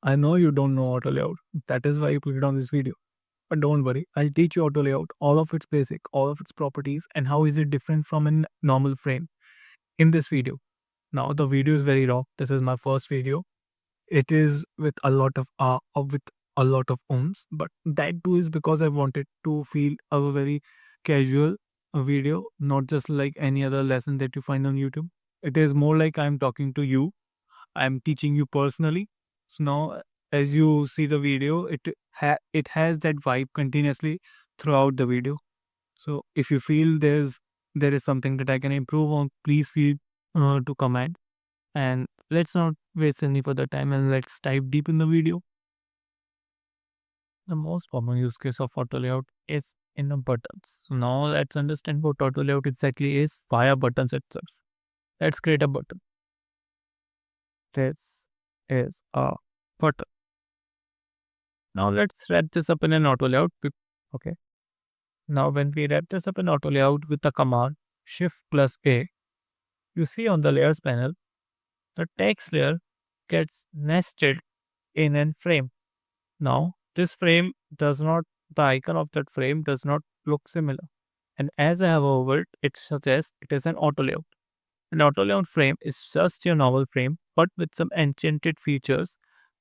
I know you don't know auto layout. That is why you clicked on this video. But don't worry, I'll teach you auto layout, all of its basic, all of its properties, and how is it different from a normal frame in this video. Now the video is very raw. This is my first video. It is with a lot of with a lot of ohms, but that too is because I wanted to feel a very casual video, not just like any other lesson that you find on YouTube. It is more like I'm talking to you. I'm teaching you personally. So now, as you see the video, it has that vibe continuously throughout the video. So if you feel there is something that I can improve on, please feel to comment. And let's not waste any further time and let's dive deep in the video. The most common use case of auto layout is in the buttons. So now let's understand what auto layout exactly is via buttons itself. Let's create a button. This is a button. Now let's wrap this up in an auto layout. Okay. Now when we wrap this up in auto layout with the command Shift plus A, you see on the layers panel, the text layer gets nested in a frame. Now this frame does not, the icon of that frame does not look similar. And as I have over it suggests it is an auto layout. An auto layout frame is just your normal frame, but with some enchanted features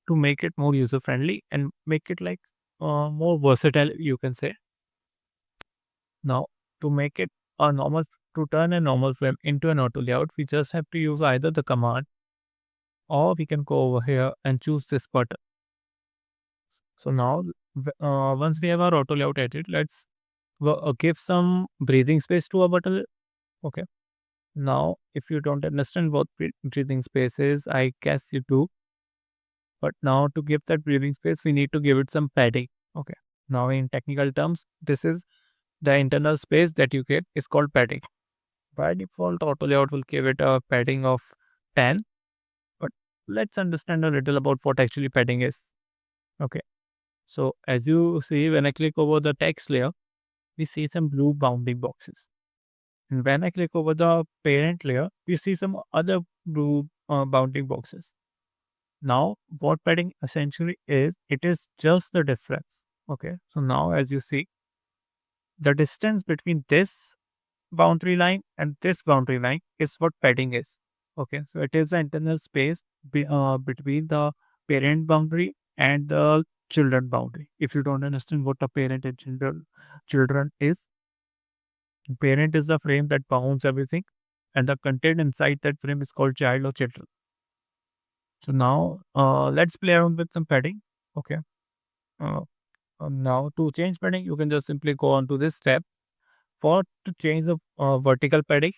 to make it more user friendly and make it like more versatile, you can say. Now, to make it a normal, to turn a normal frame into an auto layout, we just have to use either the command or we can go over here and choose this button. So now, once we have our auto layout edit, let's give some breathing space to our button. Okay. Now, if you don't understand what breathing space is, I guess you do. But now to give that breathing space, we need to give it some padding. Okay. Now, in technical terms, this is the internal space that you get is called padding. By default, auto layout will give it a padding of 10. But let's understand a little about what actually padding is. Okay. So as you see, when I click over the text layer, we see some blue bounding boxes. And when I click over the parent layer, we see some other blue bounding boxes. Now, what padding essentially is, it is just the difference. Okay. So now as you see, the distance between this boundary line and this boundary line is what padding is. Okay. So it is the internal space between the parent boundary and the children boundary. If you don't understand what a parent and children is, parent is the frame that bounds everything, and the content inside that frame is called child or children. So now let's play around with some padding. Okay. Uh, Now to change padding, you can just simply go on to this tab. For to change the vertical padding,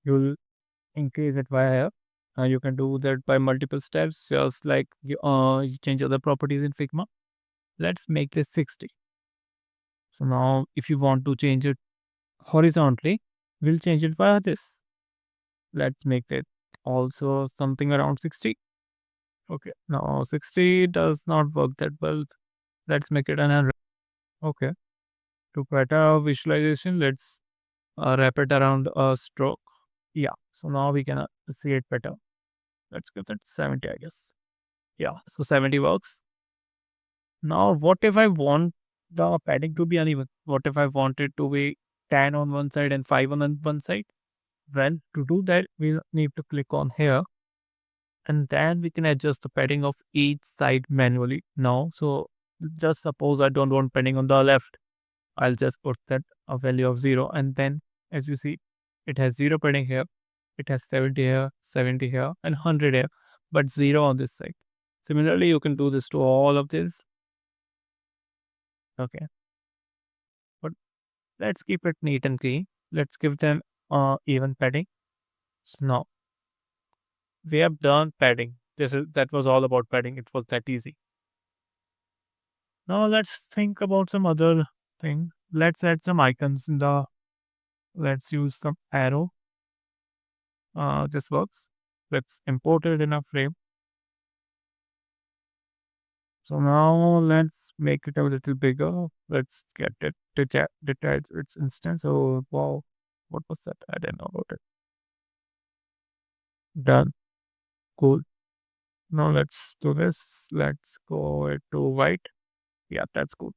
you'll increase it via here. You can do that by multiple steps, just like you change other properties in Figma. Let's make this 60. So now if you want to change it horizontally, we'll change it via this. Let's make that also something around 60. Okay. Now 60 does not work that well. Let's make it another. Okay. To better visualization, let's wrap it around a stroke. Yeah. So now we can see it better. Let's give that 70, I guess. Yeah. So 70 works. Now, what if I want the padding to be uneven? What if I want it to be 10 on one side and 5 on one side? Well, to do that, we need to click on here and then we can adjust the padding of each side manually now. So just suppose I don't want padding on the left. I'll just put that a value of 0 and then as you see, it has 0 padding here. It has 70 here, 70 here and 100 here, but 0 on this side. Similarly, you can do this to all of this. Okay. But let's keep it neat and clean. Let's give them even padding. So now we have done padding. That was all about padding. It was that easy. Now let's think about some other thing. Let's add some icons in the. Let's use some arrow. This works. Let's import it in a frame. So now let's make it a little bigger. Let's get it detach its instance. Oh wow, what was that? I didn't know about it. Done. Cool. Now let's do this. Let's go it to white. Yeah, that's good.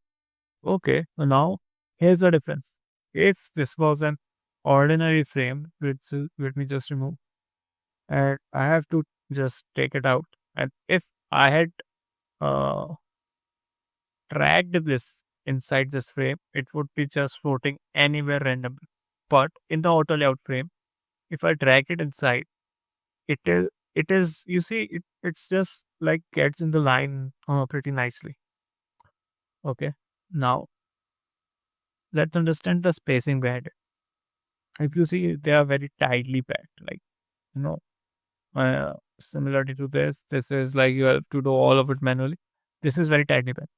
Okay, so now here's the difference. If this was an ordinary frame, which let me just remove, and I have to just take it out. And if I had uh, dragged this inside this frame, it would be just floating anywhere randomly. But in the auto layout frame, if I drag it inside, it is you see it's just like gets in the line pretty nicely. Okay, now let's understand the spacing behind it. If you see, they are very tightly packed. Like you know, similarity to this is like you have to do all of it manually. This is very tightly packed.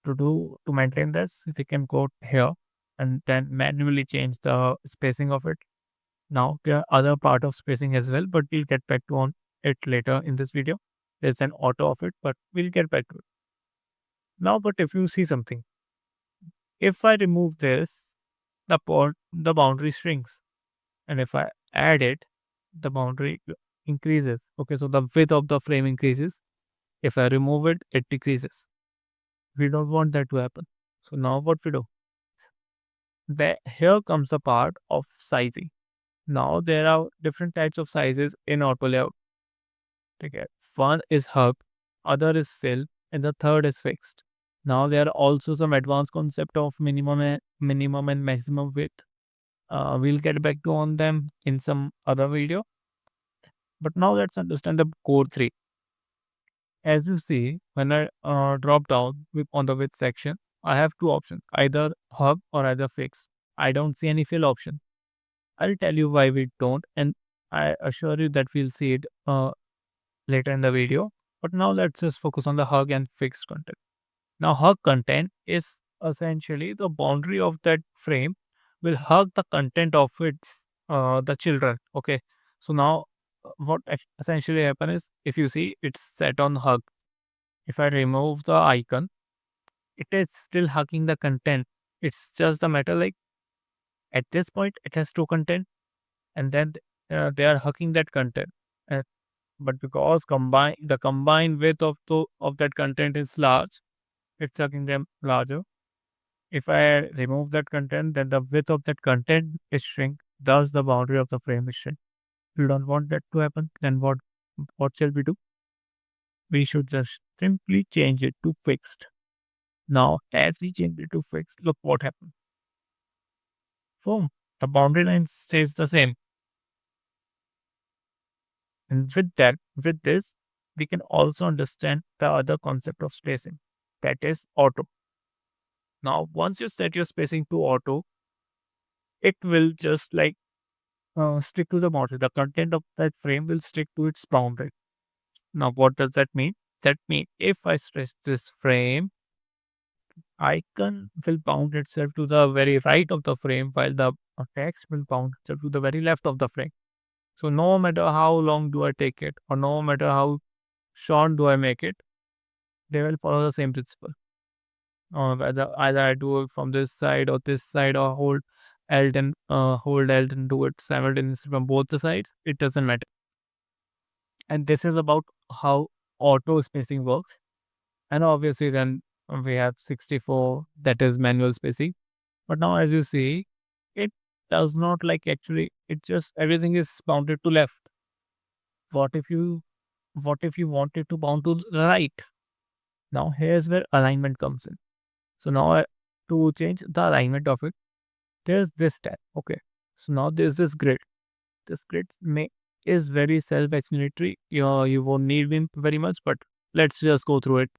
To maintain this, if we can go here and then manually change the spacing of it. Now there are other part of spacing as well, but we'll get back to on it later in this video. There's an auto of it, but we'll get back to it. Now, but if you see something, if I remove this, the boundary shrinks. And if I add it, the boundary increases. Okay, so the width of the frame increases. If I remove it, it decreases. We don't want that to happen. So now what we do? Here comes the part of sizing. Now there are different types of sizes in auto layout. Okay. One is hub, other is fill, and the third is fixed. Now there are also some advanced concept of minimum and maximum width. We'll get back to on them in some other video. But now let's understand the core three. As you see, when I drop down on the width section, I have two options, either hub or either fix. I don't see any fill option. I'll tell you why we don't, and I assure you that we'll see it later in the video. But now let's just focus on the hug and fixed content. Now, hug content is essentially the boundary of that frame will hug the content of its the children. Okay, so now what essentially happen is if you see it's set on hug. If I remove the icon, it is still hugging the content. It's just a matter like at this point it has two content, and then they are hugging that content. Uh, but because the combined width of that content is large, it's hugging them larger. If I remove that content, then the width of that content is shrink. Thus, the boundary of the frame is shrink. You don't want that to happen. Then what shall we do? We should just simply change it to fixed. Now, as we change it to fixed, look what happened. Boom. The boundary line stays the same. And with this, we can also understand the other concept of spacing. That is auto. Now, once you set your spacing to auto, it will just like stick to the boundary. The content of that frame will stick to its boundary. Now, what does that mean? That means if I stretch this frame, icon will bound itself to the very right of the frame, while the text will bound itself to the very left of the frame. So, no matter how long do I take it, or no matter how short do I make it, they will follow the same principle. Whether either I do it from this side, or hold Alt and do it simultaneously from both the sides, it doesn't matter. And this is about how auto spacing works. And obviously, then we have 64, that is manual spacing. But now, as you see, it does not like actually, it just everything is bounded to left. What if you want it to bound to the right? Now, here's where alignment comes in. So now to change the alignment of it, there's this tab. Okay. So now there's this grid. This grid is very self-explanatory. You won't need it very much, but let's just go through it.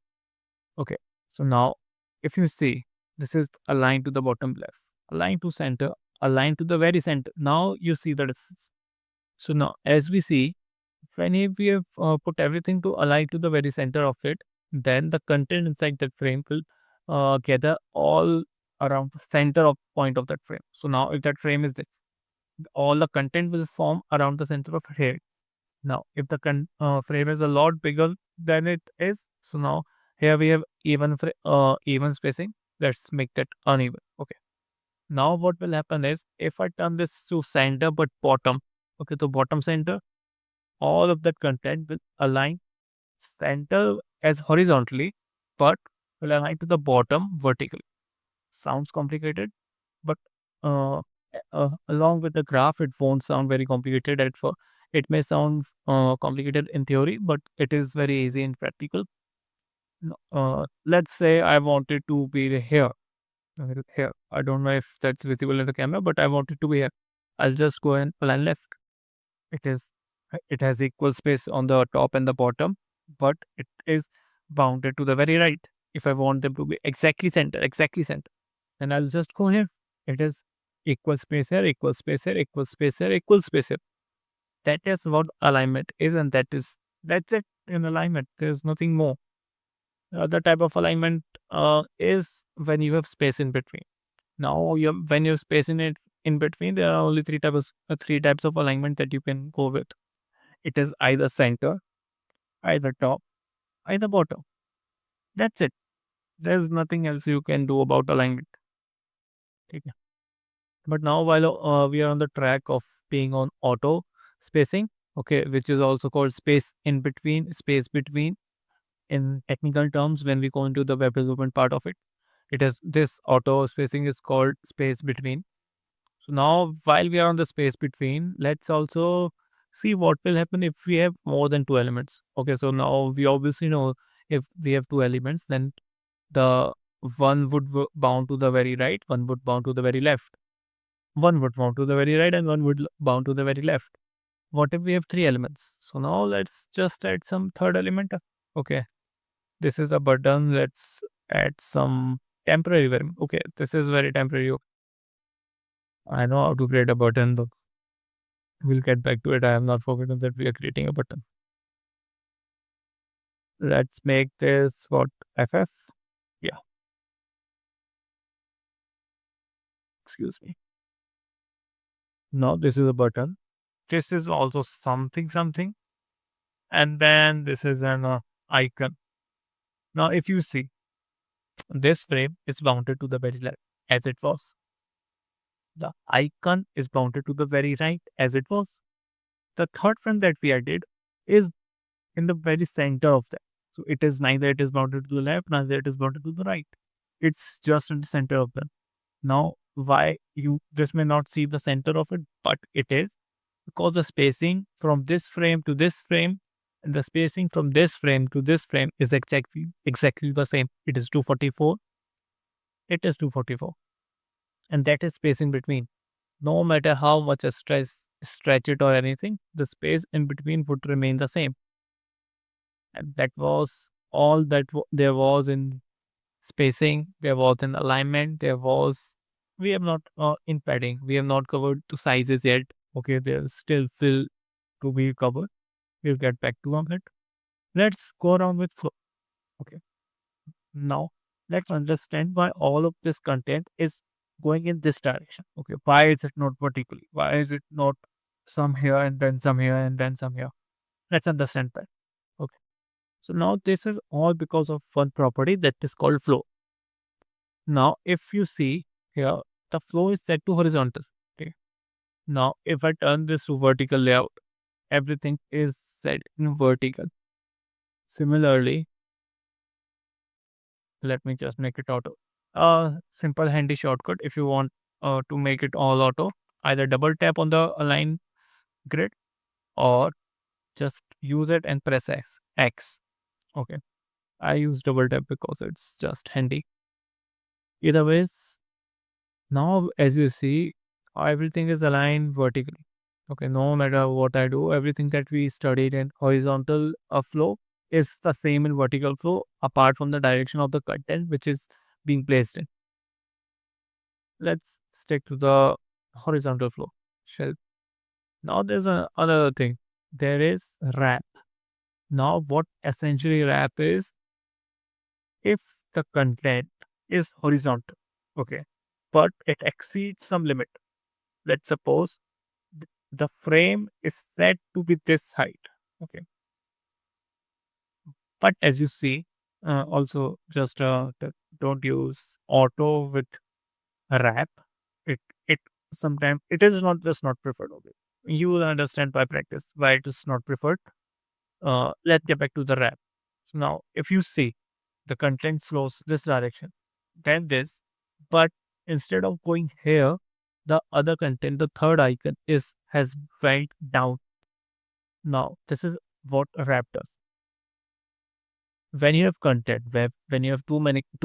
Okay. So now, if you see, this is aligned to the bottom left, aligned to center, aligned to the very center. Now you see the difference. So now, as we see, when we have put everything to align to the very center of it, then the content inside that frame will gather all around the center of point of that frame. So now, if that frame is this, all the content will form around the center of here. Now, if the frame is a lot bigger than it is, so now here we have even spacing. Let's make that uneven. Okay. Now what will happen is if I turn this to center but bottom, okay, so bottom center, all of that content will align center as horizontally, but will align to the bottom vertically. Sounds complicated, but uh, along with the graph, it won't sound very complicated. It may sound complicated in theory, but it is very easy in practical. Let's say I wanted to be here. Here, I don't know if that's visible in the camera, but I want it to be here. I'll just go and align left. It is, it has equal space on the top and the bottom, but it is bounded to the very right. If I want them to be exactly center, then I'll just go here. It is equal space here, equal space here, equal space here, equal space here. That is what alignment is, and that's it in alignment. There's nothing more. The other type of alignment is when you have space in between. Now, when you're spacing it in between, there are only three types of alignment that you can go with. It is either center, either top, either bottom. That's it. There's nothing else you can do about alignment. Okay. But now, while we are on the track of being on auto spacing, okay, which is also called space between in technical terms, when we go into the web development part of it, it is this auto spacing is called space between. So now, while we are on the space between, let's also see what will happen if we have more than two elements. Okay, so now we obviously know if we have two elements, then the one would bound to the very right, one would bound to the very left, one would bound to the very right, and one would bound to the very left. What if we have three elements? So now let's just add some third element. Okay, this is a button. Let's add some temporary variable. Okay, this is very temporary. I know how to create a button though. We'll get back to it. I have not forgotten that we are creating a button. Let's make this what FF. Yeah, excuse me. Now this is a button. This is also something, and then this is an icon. Now, if you see, this frame is bounded to the very left as it was. The icon is bounded to the very right as it was. The third frame that we added is in the very center of that. So it is neither it is bounded to the left, neither it is bounded to the right. It's just in the center of them. Now, why you this may not see the center of it, but it is because the spacing from this frame to this frame and the spacing from this frame to this frame is exactly the same. It is 244. It is 244, and that is spacing between. No matter how much I stretch it or anything, the space in between would remain the same. And that was all that there was in spacing, there was in alignment, there was. We have not in padding. We have not covered the sizes yet. Okay, there's still to be covered. We'll get back to on it. Let's go around with flow. Okay. Now let's understand why all of this content is going in this direction. Okay. Why is it not vertically? Why is it not some here and then some here and then some here? Let's understand that. Okay. So now this is all because of one property that is called flow. Now, if you see here, the flow is set to horizontal. Okay. Now, if I turn this to vertical layout, everything is set in vertical. Similarly, let me just make it auto. Simple handy shortcut. If you want to make it all auto, either double tap on the align grid or just use it and press X. X. Okay. I use double tap because it's just handy. Either ways, now as you see, everything is aligned vertically. Okay, no matter what I do, everything that we studied in horizontal flow is the same in vertical flow, apart from the direction of the content which is being placed in. Let's stick to the horizontal flow shelf. Now there's another thing. There is wrap. Now what essentially wrap is, if the content is horizontal, okay, but it exceeds some limit. Let's suppose the frame is set to be this height. Okay, but as you see, also just don't use auto with wrap. It sometimes it is not just not preferred. Okay, you will understand by practice why it is not preferred. let's get back to the wrap. So now, if you see the content flows this direction, then this, but instead of going here, the other content, the third icon is has went down. Now, this is what a wrap does. When you have content, when you have too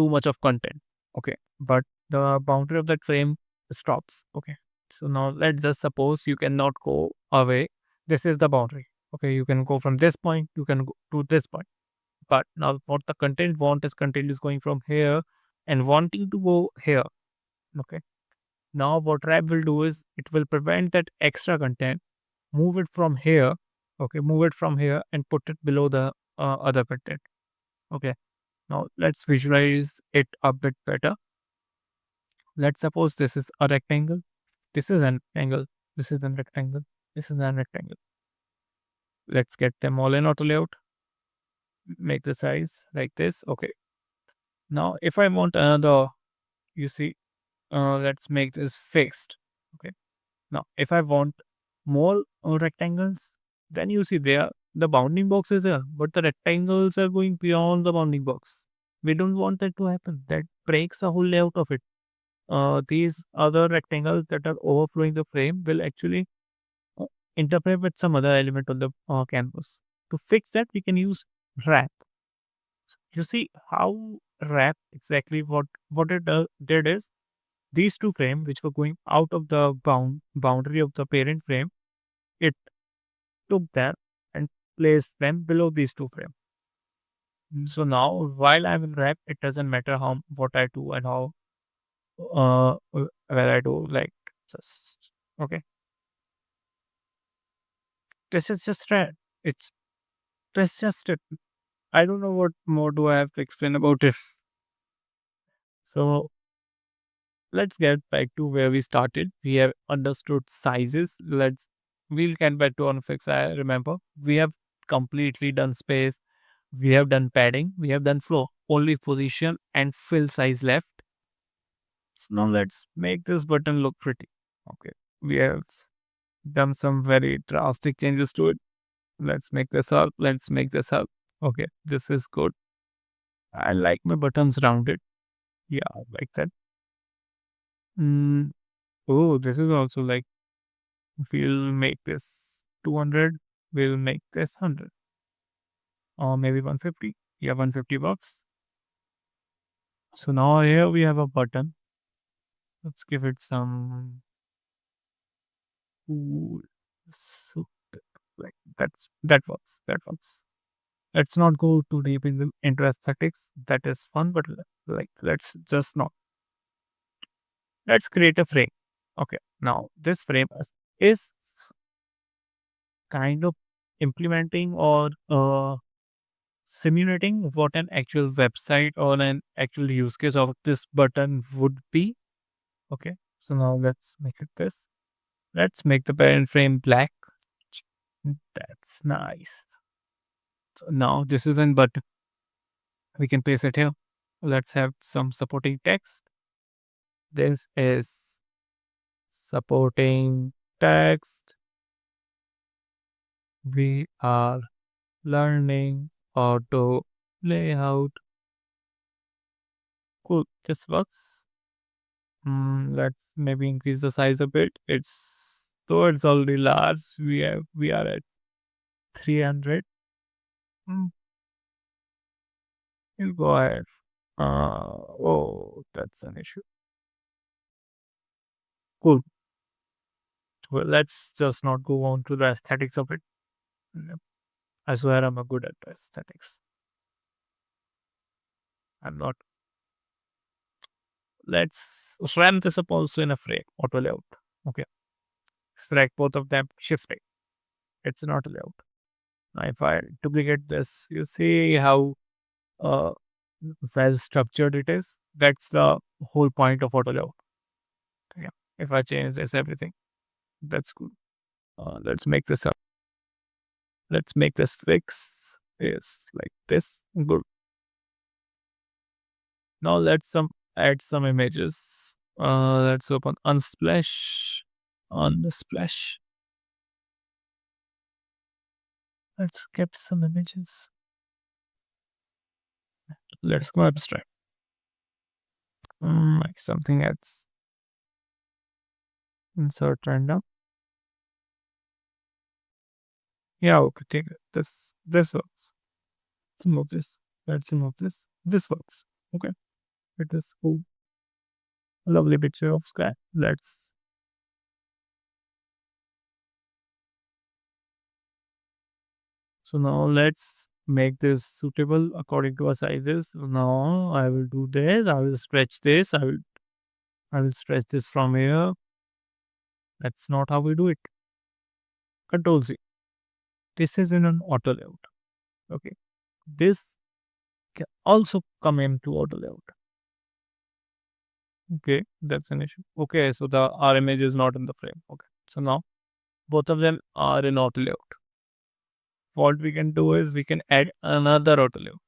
much of content, okay, but the boundary of that frame stops. Okay. So now let's just suppose you cannot go away. This is the boundary. Okay, you can go from this point, you can go to this point. But now what the content want is content is going from here and wanting to go here. Okay. Now what wrap will do is it will prevent that extra content, move it from here. Okay, move it from here and put it below the other content. Okay. Now let's visualize it a bit better. Let's suppose this is a rectangle. This is an angle. This is a rectangle. This is a rectangle. Let's get them all in auto layout. Make the size like this. Okay. Now if I want another, you see, let's make this fixed. Okay. Now if I want more rectangles, then you see there the bounding box is there, but the rectangles are going beyond the bounding box. We don't want that to happen. That breaks the whole layout of it. These other rectangles that are overflowing the frame will actually uh, interfere with some other element on the canvas. To fix that, we can use wrap. You see how wrap exactly what it did is these two frames which were going out of the boundary of the parent frame, it took them and placed them below these two frames. So now while I'm in wrap, it doesn't matter how what I do and how well I do, like, just okay. This is just right. It's that's just it. I don't know what more do I have to explain about it. So let's get back to where we started. We have understood sizes. We'll get back to on fix. I remember we have completely done space. We have done padding. We have done flow. Only position and fill size left. So now let's make this button look pretty. Okay. We have done some very drastic changes to it. Let's make this up. Let's make this up. Okay, this is good. I like my buttons rounded. Yeah, I like that. Mm, oh, this is also like, we'll make this 200. We'll make this 100 or maybe 150. Yeah, 150 bucks. So now here we have a button. Let's give it some cool. So like that works. That works. Let's not go too deep into aesthetics. That is fun, but like let's just not. Let's create a frame. Okay. Now this frame is kind of implementing or simulating what an actual website or an actual use case of this button would be. Okay. So now let's make it this. Let's make the parent frame black. That's nice. So now this is in button. We can place it here. Let's have some supporting text. This is supporting text. We are learning auto layout. Cool. This works. Let's maybe increase the size a bit. It's already large. We are at 300. Mm, we'll go ahead. Oh, that's an issue. Cool. Well, let's just not go on to the aesthetics of it. Yep. I swear I'm a good at aesthetics. I'm not. Let's ram this up also in a frame auto layout. Okay. Select both of them. Shift A. It's an auto layout. Now, if I duplicate this, you see how uh, well structured it is. That's the whole point of auto layout. Yeah. If I change this everything, that's good. Let's make this up. Let's make this fix is like this. Good. Now let's add some images. Let's open Unsplash. Unsplash. Let's get some images. Let's go abstract. Like something else. Insert random. Yeah, okay, take it. This works. Let's move this. Let's move this. This works. Okay. It is cool. Lovely picture of sky. Let's So now let's make this suitable according to our sizes. Now I will do this. I will stretch this. I will stretch this from here. That's not how we do it. Control Z. This is in an auto layout. Okay. This can also come into auto layout. Okay, that's an issue. Okay, so the our image is not in the frame. Okay. So now both of them are in auto layout. What we can do is we can add another auto layout.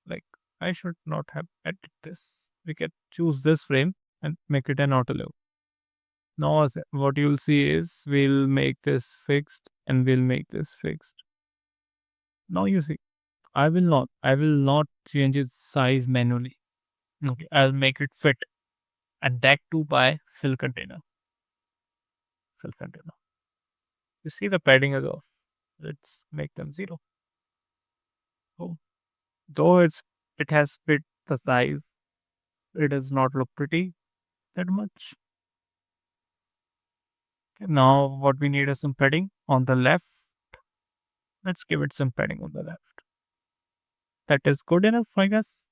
Like I should not have added this. We can choose this frame and make it an auto layout. Now what you'll see is we'll make this fixed and we'll make this fixed. Now you see, I will not change its size manually. Okay, I'll make it fit and that too by fill container. Fill container. You see the padding is off. Let's make them 0. Oh, though it has fit the size, it does not look pretty that much. Okay, now what we need is some padding on the left. Let's give it some padding on the left. That is good enough, I guess.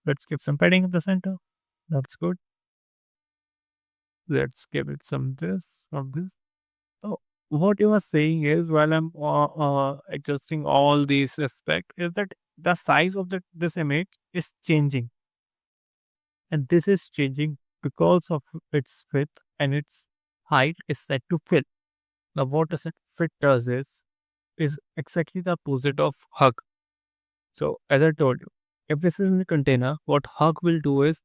Let's give some padding in the center. That's good. Let's give it some this or this. Oh, what you are saying is while I'm adjusting all these aspects is that the size of this image is changing, and this is changing because of its width and its height is set to fit. Now, what a set fit does is exactly the opposite of hug. So, as I told you, if this is in the container, what hug will do is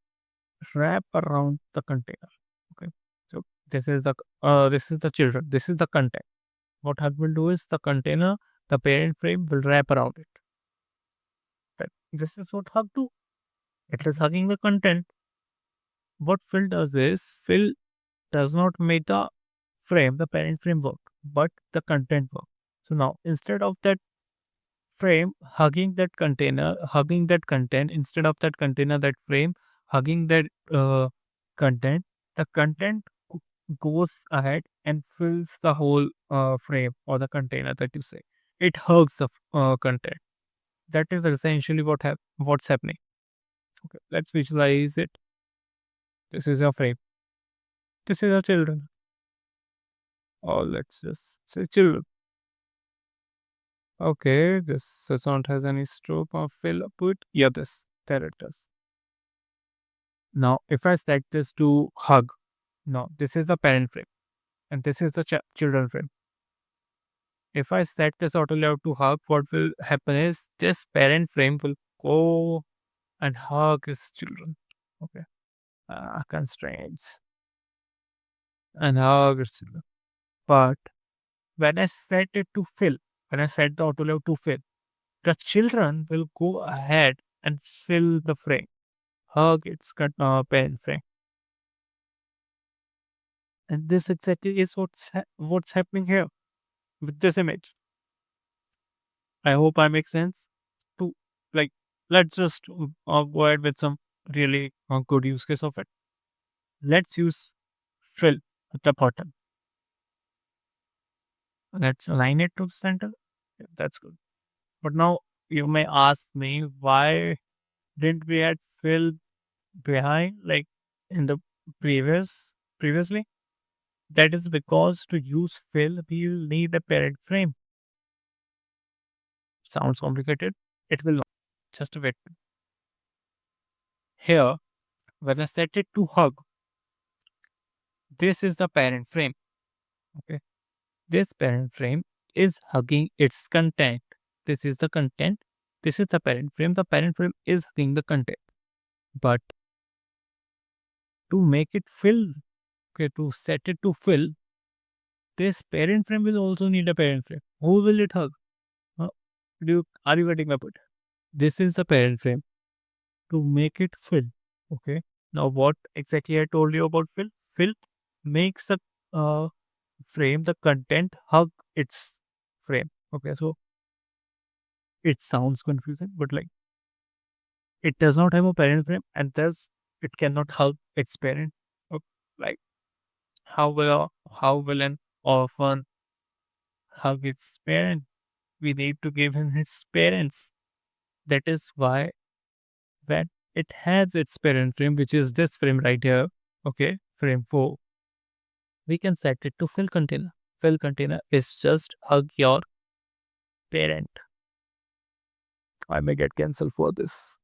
wrap around the container. Okay. So this is the children. This is the content. What hug will do is the container, the parent frame will wrap around it. This is what hug do. It is hugging the content. What fill does is fill does not make the frame, the parent frame work, but the content work. So now instead of that frame hugging that container, hugging that content, instead of that container, that frame hugging that content, the content goes ahead and fills the whole frame or the container that you say. It hugs the content. That is essentially what's happening. Okay, let's visualize it. This is your frame. This is your children. Or let's just say children. Okay, this does not has any stroke or fill up it. Yeah, this. There it does. Now, if I set this to hug, now this is the parent frame and this is the children frame. If I set this auto layout to hug, what will happen is this parent frame will go and hug his children. Okay. Constraints and hug his children. But when I set it to fill, when I set the auto layout to fill, the children will go ahead and fill the frame, hug its parent frame. And this exactly is what's happening here with this image. I hope I make sense. To like, let's just go ahead with some really good use case of it. Let's use fill at the bottom. Let's align it to the center. Yeah, that's good. But now you may ask me why didn't we add fill behind like in the previously? That is because to use fill we will need a parent frame. Sounds complicated? It will not. Just wait. Here, when I set it to hug, this is the parent frame. Okay. This parent frame is hugging its content. This is the content. This is the parent frame. The parent frame is hugging the content. But to make it fill, okay, to set it to fill, this parent frame will also need a parent frame. Who will it hug? Are you getting my point? This is the parent frame to make it fill. Okay. Now, what exactly I told you about fill? Fill makes the uh, frame, the content hug its frame. Okay. So it sounds confusing, but like it does not have a parent frame and thus it cannot hug its parent. Okay. Like how will an orphan hug its parent? We need to give him his parents. That is why when it has its parent frame, which is this frame right here, okay, frame 4, we can set it to fill container. Fill container is just hug your parent. I may get cancelled for this.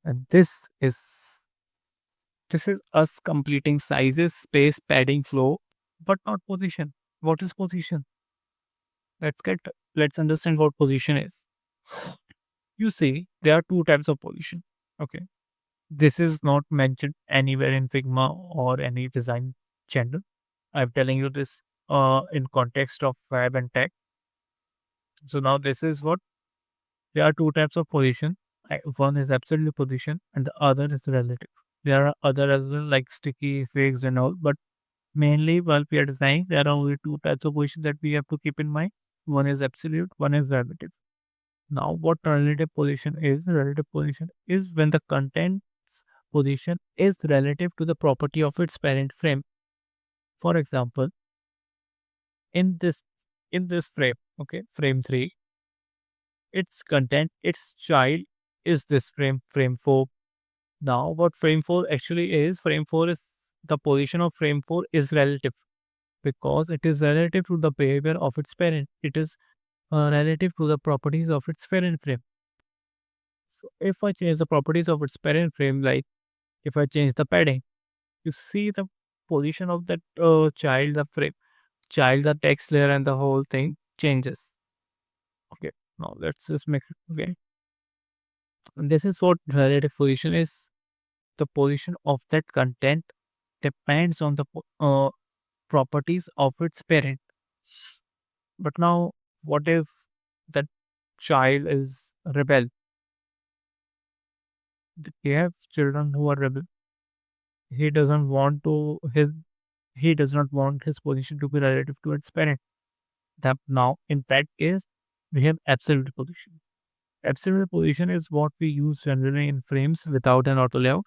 And this is us completing sizes, space, padding, flow, but not position. What is position? Let's understand what position is. You see, there are two types of position. Okay. This is not mentioned anywhere in Figma or any design channel. I'm telling you this in context of web and tech. So now this is what there are two types of position. One is absolute position and the other is relative. There are other as well like sticky, fixed and all, but mainly while we are designing, there are only two types of position that we have to keep in mind. One is absolute, one is relative. Now, what relative position is? Relative position is when the content's position is relative to the property of its parent frame. For example, in this frame, okay, frame 3, its content, its child is this frame 4. Now, what frame 4 actually is? Frame 4 is the position of frame 4 is relative because it is relative to the behavior of its parent. It is relative to the properties of its parent frame. So, if I change the properties of its parent frame, like if I change the padding, you see the position of that child, the text layer, and the whole thing changes. Okay, now let's just make it okay. And this is what relative position is. The position of that content depends on the properties of its parent. But now, what if that child is rebel? We have children who are rebel. He doesn't want to his he does not want his position to be relative to its parent. That now in that case we have absolute position. Absolute position is what we use generally in frames without an auto layout.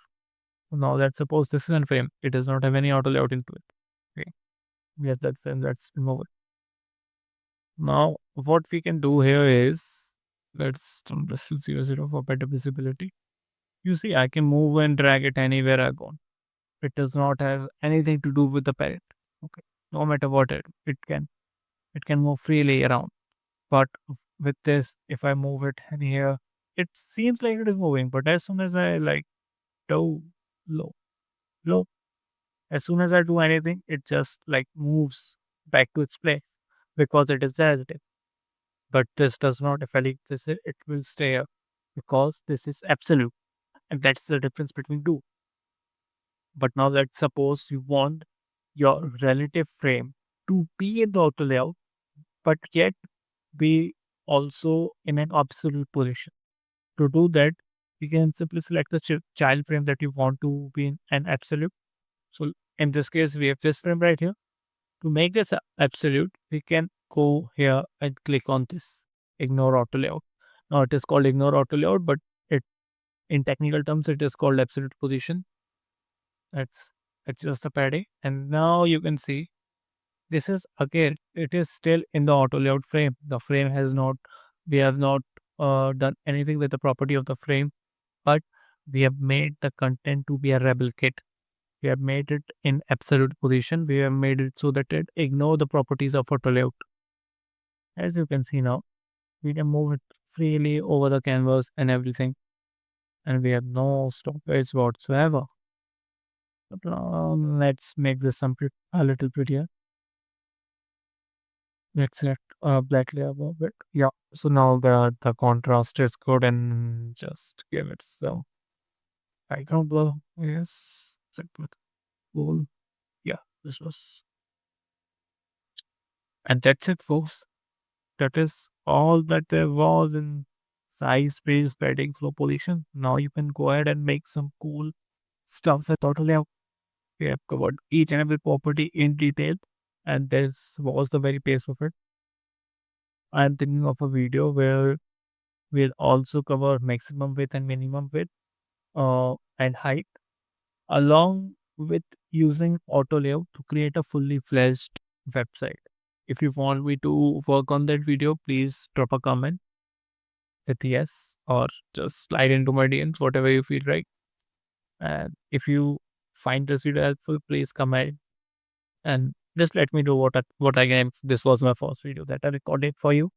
Now let's suppose this is a frame. It does not have any auto layout into it. Okay. We have that frame, let's remove it. Now what we can do here is let's turn this to 0, 0 for better visibility. You see I can move and drag it anywhere I want. It does not have anything to do with the parent. Okay. No matter what it can move freely around. But with this, if I move it in here, it seems like it is moving. But as soon as I like do low, low, as soon as I do anything, it just like moves back to its place because it is relative. But this does not. If I leave this, it will stay here because this is absolute, and that's the difference between two. But now let's suppose you want your relative frame to be in the auto layout, but yet be also in an absolute position. To do that, you can simply select the child frame that you want to be in an absolute. So in this case, we have this frame right here. To make this absolute, we can go here and click on this ignore auto layout. Now it is called ignore auto layout, but it in technical terms it is called absolute position. That's just the padding. And now you can see this is again it is still in the auto layout frame. The frame has not we have not done anything with the property of the frame, but we have made the content to be a rebel kit. We have made it in absolute position. We have made it so that it ignore the properties of auto layout. As you can see now, we can move it freely over the canvas and everything, and we have no stoppage whatsoever. But now let's make this a little prettier. Let's set a black layer above it. Yeah. So now the contrast is good and just give it some background blur. Yes. Set with cool. Yeah. This was and that's it, folks. That is all that there was in size, space, padding, flow, pollution. Now you can go ahead and make some cool stuff that totally we have covered each and every property in detail, and this was the very base of it. I'm thinking of a video where we'll also cover maximum width and minimum width and height, along with using auto layout to create a fully fledged website. If you want me to work on that video, please drop a comment with yes, or just slide into my DMs, whatever you feel right. And if you find this video helpful, please comment and just let me know what I can. This was my first video that I recorded for you.